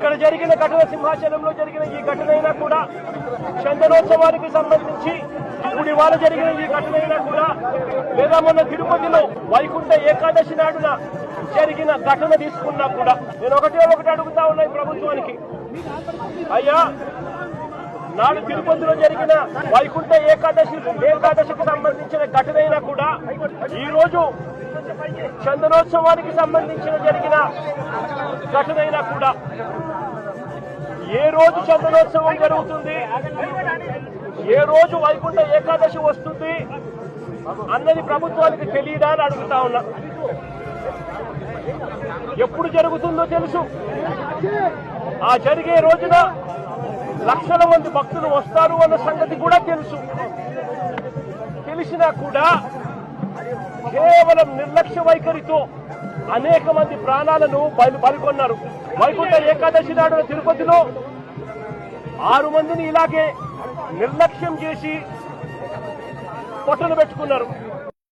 ఇక్కడ జరిగిన ఘటన, సింహాచలంలో జరిగిన ఈ ఘటన అయినా కూడా, చందనోత్సవానికి సంబంధించి ఇప్పుడు ఇవాళ జరిగిన ఈ ఘటన అయినా కూడా, లేదా మొన్న తిరుపతిలో వైకుంఠ ఏకాదశి నాడున జరిగిన ఘటన తీసుకున్నా కూడా, నేను ఒకటి అడుగుతా ఉన్నా ఈ ప్రభుత్వానికి, అయ్యా నాడు తిరుపతిలో జరిగిన వైకుంఠ ఏకాదశికి సంబంధించిన ఘటన అయినా కూడా, ఈ రోజు చందనోత్సవానికి సంబంధించిన జరిగిన ఘటన అయినా కూడా, ఏ రోజు చందనోత్సవం జరుగుతుంది, ఏ రోజు వైకుంఠ ఏకాదశి వస్తుంది అన్నది ప్రభుత్వానికి తెలియదా అని అడుగుతా ఉన్నా. ఎప్పుడు జరుగుతుందో తెలుసు. ఆ జరిగే రోజున లక్షల మంది భక్తులు వస్తారు అన్న సంగతి కూడా తెలుసు. తెలిసినా కూడా కేవలం నిర్లక్ష్య వైఖరితో అనేక మంది ప్రాణాలను బలికొన్నారు. వైకుంఠ ఏకాదశి నాడు తిరుపతిలో 6 మందిని ఇలాగే నిర్లక్ష్యం చేసి పొట్టలు పెట్టుకున్నారు.